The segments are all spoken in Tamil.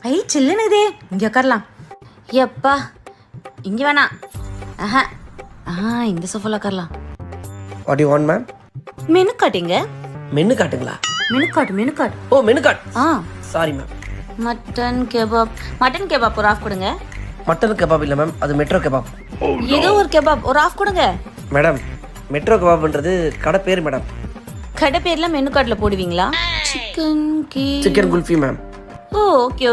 ஐ சில்லுன்னு இதே இங்கே உட்காரலாம். எப்பா இங்கே வேணாம். ஆஹா இந்த சோஃபாவில் உட்காரலாம். What you want ma'am? Menu காட்டுங்க. மெனு காட்டுங்களா? Menu card. ஓ menu card. Sorry ma'am. Mutton kebab ஒரு ஆஃப் கொடுங்க. மட்டன் கபாப் இல்லை மேம், அது மெட்ரோ கபாப். ஏதோ ஒரு கெபாப் ஒரு ஆஃப் கொடுங்க. மேடம் மெட்ரோ கபாப்ன்றது கடை பேர் மேடம். கடை பேர்ல மெனு கார்டில் போடுவீங்களா? Chicken kulfi ma'am. ஓ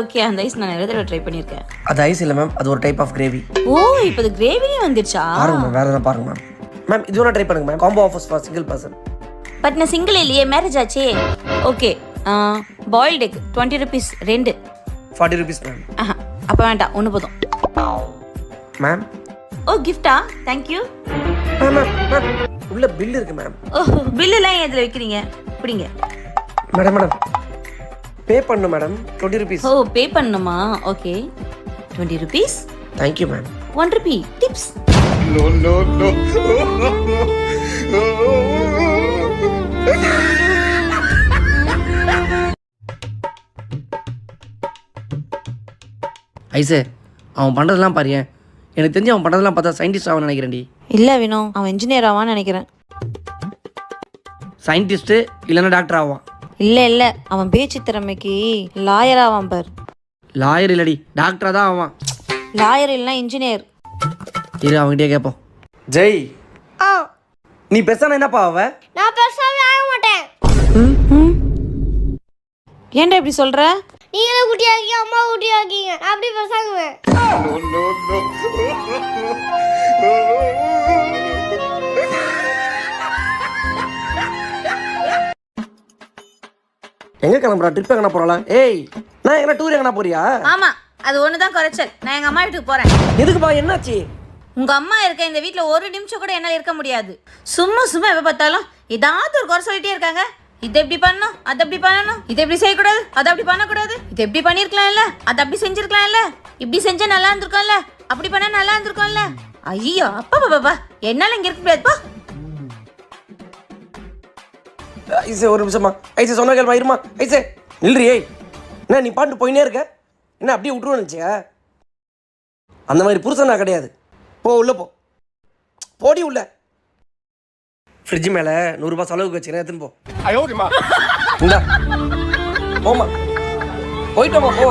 ஓகே அந்த ஐஸ் நான் நிறைய தடவை ட்ரை பண்ணியிருக்கேன். அது ஐஸ் இல்லை மேம், அது ஒரு டைப் ஆஃப் கிரேவி. ஓ இப்போ அது கிரேவியே வந்துடுச்சா? பாருங்க மேம், வேற எதாவது பாருங்க மேம். மேம் இது வேணா ட்ரை பண்ணுங்க ma'am, combo offers for single person. But நான் சிங்கிள் இல்லையே, மேரேஜ் ஆச்சே. Okay boiled egg 20 rupees 2. 40 rupees ma'am. அப்போ வேண்டாம், ஒன்று போதும். மேம் ஓ கிஃப்டா? தேங்க்யூ. மேம் மேம் உள்ள பில் இருக்கு மேம். ஓ பில்லுலாம் ஏன் இதில் வைக்கிறீங்க? பிடிங்க. மேடம் பே பண்ணு மேடம், 20 rupees. ஓ பே பண்ணணுமா? Okay 20 rupees. Thank you ma'am. 1 rupee tips. No. ஐசே அவன் பண்ணுறதெல்லாம் பாரு. எனக்கு தெரிஞ்சு அவன் பண்ணுறதெல்லாம் பார்த்தா சயின்டிஸ்ட் ஆகணும்னு நினைக்கிறேன்டி. இல்லை வினோ, அவன் இன்ஜினியர் ஆவான்னு நினைக்கிறேன். சயின்டிஸ்ட்டு இல்லைன்னா டாக்டர் ஆவான். இல்லை அவன் பேச்சு திறமைக்கு லாயர் ஆவான் பார். லாயர் இல்லடி, டாக்டராக தான் ஆவான். லாயர் இல்லைனா இன்ஜினியர். இரு அவங்ககிட்டே கேட்போம். ஜெய் நீ பெருசான என்னப்பா அவ? நான் பெருசாவே ஆக மாட்டேன். ஏன்டா இப்படி சொல்ற? நீங்களே குட்டியாக்கீங்க, அம்மா குட்டியாக்கீங்க, நான் அப்படி பெருசாகுவேன். எங்க கிளம்புறா? ட்ரிப் எங்கனா போறலாம்? ஏய் நான் எங்கனா டூர் எங்கனா போறியா? ஆமா அது ஒண்ணுதான் குறைச்சல். நான் எங்க அம்மா வீட்டுக்கு போறேன். எதுக்குப்பா, என்னாச்சு? உங்க அம்மா இருக்க இந்த வீட்ல ஒரு நிமிஷம் கூட என்னால இருக்க முடியாது. சும்மா எப்ப பார்த்தாலும் ஏதாவது ஒரு குறை சொல்லிட்டே இருக்காங்க. இதை எப்படி பண்ணணும், அதை எப்படி பண்ணணும், இதை எப்படி செய்யக்கூடாது, அதை அப்படி பண்ணக்கூடாது, இதை எப்படி பண்ணிருக்கலாம்ல, அதை அப்படி செஞ்சிருக்கலாம்ல, இப்படி செஞ்சா நல்லா இருந்திருக்கும்ல, அப்படி பண்ணா நல்லா இருந்திருக்கும்ல. ஐயோ அப்பா என்னால இங்க இருக்க முடியாதுப்பா. ஐசே ஒரு நிமிஷமா. ஐசே சொன்ன கேள்மா இருமா. ஐசே நில்றி. ஏய் என்ன நீ பாட்டு போயினே இருக்க? என்ன அப்படியே விட்டுருவோன்னு நினச்சியா? அந்த மாதிரி புருஷன் நான் கிடையாது. போ உள்ள போடி உள்ள. ஃப்ரிட்ஜ் மேலே 100 ரூபாய் செலவுக்கு வச்சுக்கிறேன், எடுத்துன்னு போ. இந்தா போமா, போயிட்டோமா போ.